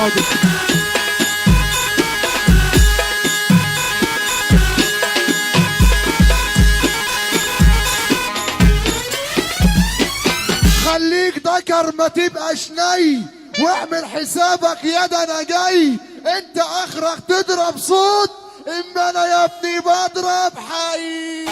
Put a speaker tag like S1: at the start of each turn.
S1: حاضر. خليك ذكر ما تبقاش ني، واعمل حسابك يا ده انا جاي. انت اخرك تضرب صوت، اما انا يا ابني بضرب حي.